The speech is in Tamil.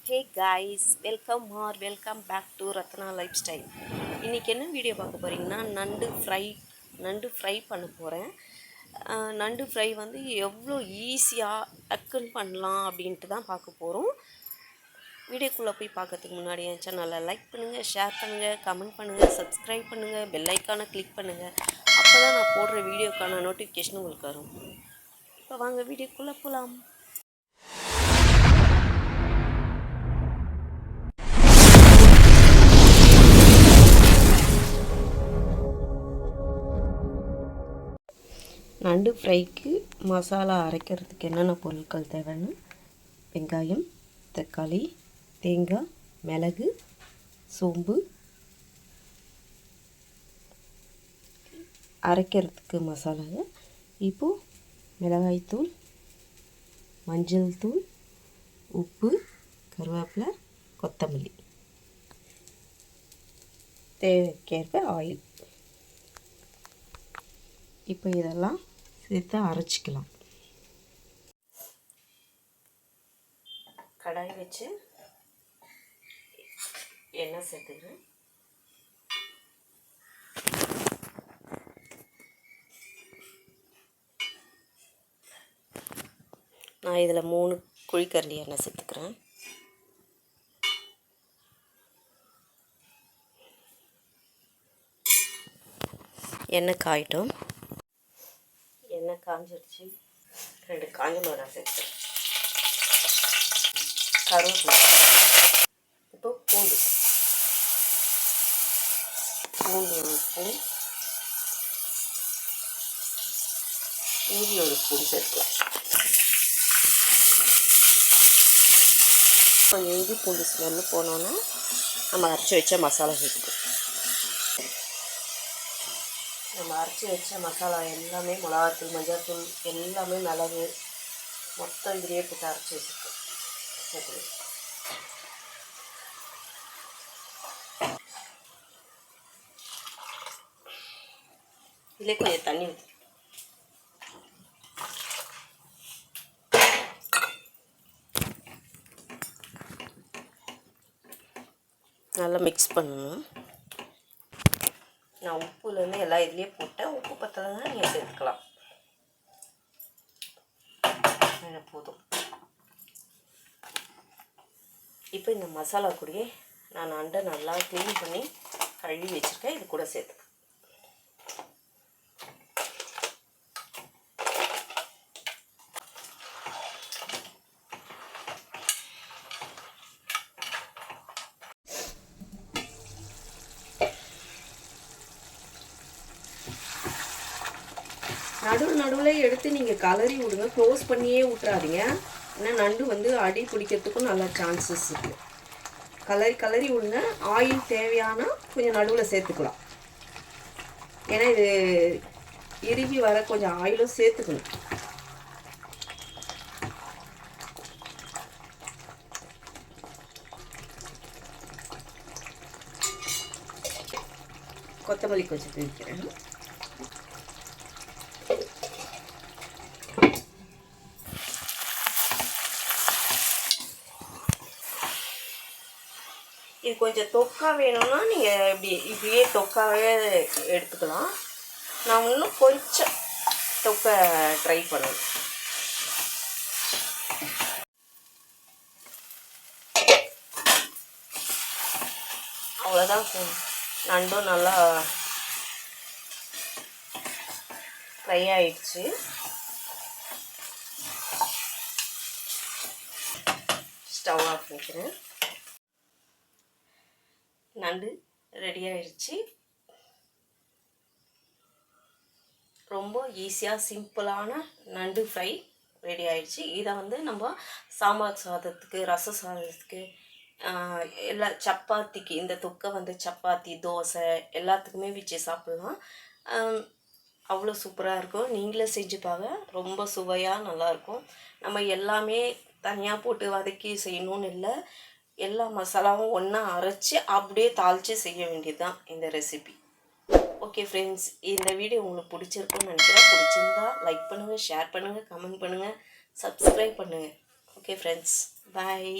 Hey guys, welcome back to Ratna lifestyle. இன்றைக்கி என்ன வீடியோ பார்க்க போகிறீங்கன்னா, நண்டு ஃப்ரை பண்ண போகிறேன். நண்டு ஃப்ரை வந்து எவ்வளோ ஈஸியாக டக்குன்னு பண்ணலாம் அப்படின்ட்டு தான் பார்க்க போகிறோம். வீடியோக்குள்ளே போய் பார்க்கறதுக்கு முன்னாடி என் சேனலை லைக் பண்ணுங்கள், ஷேர் பண்ணுங்கள், கமெண்ட் பண்ணுங்கள், சப்ஸ்கிரைப் பண்ணுங்கள், பெல் ஐக்கானை கிளிக் பண்ணுங்கள். அப்போ தான் நான் போடுற வீடியோக்கான நோட்டிஃபிகேஷன் உங்களுக்கு வரும். இப்போ வாங்க வீடியோக்குள்ளே போகலாம். நண்டு ஃப்ரைக்கு மசாலா அரைக்கிறதுக்கு என்னென்ன பொருட்கள் தேவைன்னு வெங்காயம், தக்காளி, தேங்காய், மிளகு, சோம்பு. அரைக்கிறதுக்கு மசாலாவை இப்போது மிளகாய்த்தூள், மஞ்சள் தூள், உப்பு, கருவேப்பிலை, கொத்தமல்லி, தேவைக்கேற்ப ஆயில். இப்போ இதெல்லாம் சேர்த்து அரைச்சிக்கலாம். கடாய் வச்சு எண்ணெய் சேர்த்துக்கிறேன். நான் இதில் 3 குழிக்கரண்டி எண்ணெய் சேர்த்துக்கிறேன். எண்ணெய் காயட்டும். எண்ணெய் காஞ்சிடுச்சு. 2 காஞ்ச மிளகாய் சேர்த்துக்கிறேன். கருவேப்பிலை. இப்போ பூண்டு 1 ஸ்பூன், இஞ்சி 1 ஸ்பூன் சேர்த்துக்கலாம். கொஞ்சம் இஞ்சி பூண்டு ஸ்மெல்லு போனோன்னா நம்ம அரைச்சி வச்ச மசாலா சேர்த்துக்கலாம். நம்ம அரைச்சி வச்ச மசாலா எல்லாமே மிளகாத்தூள், மஞ்சள்தூள், எல்லாமே மிளகு மொத்தம் இதுலேயே போட்டு அரைச்சி வச்சுருக்கோம். இதிலே கொஞ்சம் தண்ணி ஊற்றி நல்லா மிக்ஸ் பண்ணணும். நான் உப்புலேருந்து எல்லாம் இதுலேயே போட்டேன். உப்பு பத்தலைன்னா நீங்கள் சேர்த்துக்கலாம். போதும். இப்போ இந்த மசாலா கூடயே நான் நண்டை நல்லா க்ளீன் பண்ணி கழுவி வச்சுருக்கேன். இது கூட சேர்த்துக்கேன். நடுவில் எடுத்து நீங்கள் கலரி விடுங்க. க்ளோஸ் பண்ணியே விட்டுறாதீங்க. ஏன்னா நண்டு வந்து அடி பிடிக்கிறதுக்கும் நல்ல சான்சஸ் இருக்குது. கலரி விடுங்க. ஆயில் தேவையானா கொஞ்சம் நடுவில் சேர்த்துக்கலாம். ஏன்னா இது இறுகி வர கொஞ்சம் ஆயிலும் சேர்த்துக்கணும். கொத்தமல்லி கொஞ்சம் தூக்கிறேன். இது கொஞ்சம் தொக்கா வேணும்னா நீங்கள் இப்படியே தொக்காவே எடுத்துக்கலாம். நான் இன்னும் கொஞ்சம் தொக்கை ட்ரை பண்ணுவேன். அவ்வளோதான். நண்டும் நல்லா ஃப்ரை ஆயிடுச்சு. ஸ்டவ் ஆஃப் பண்ணிக்கிறேன். நண்டு ரெடி ஆயிடுச்சு. ரொம்ப ஈஸியாக சிம்பிளான நண்டு ஃப்ரை ரெடி ஆயிடுச்சு. இதை வந்து நம்ம சாம்பார் சாதத்துக்கு, ரச சாதத்துக்கு, எல்லா சப்பாத்திக்கு, இந்த தொக்கை வந்து சப்பாத்தி, தோசை எல்லாத்துக்குமே வச்சு சாப்பிட்லாம். அவ்வளோ சூப்பராக இருக்கும். நீங்களே செஞ்சு பாருங்க. ரொம்ப சுவையாக நல்லாயிருக்கும். நம்ம எல்லாமே தனியாக போட்டு வதக்கி செய்யணும்னு இல்லை. எல்லா மசாலாவும் ஒன்றா அரைச்சி அப்படியே தாளித்து செய்ய வேண்டியது தான் இந்த ரெசிபி. ஓகே ஃப்ரெண்ட்ஸ், இந்த வீடியோ உங்களுக்கு பிடிச்சிருக்குன்னு நினைக்கிறேன். பிடிச்சிருந்தா லைக் பண்ணுங்கள், ஷேர் பண்ணுங்கள், கமெண்ட் பண்ணுங்கள், சப்ஸ்கிரைப் பண்ணுங்கள். ஓகே ஃப்ரெண்ட்ஸ், பாய்.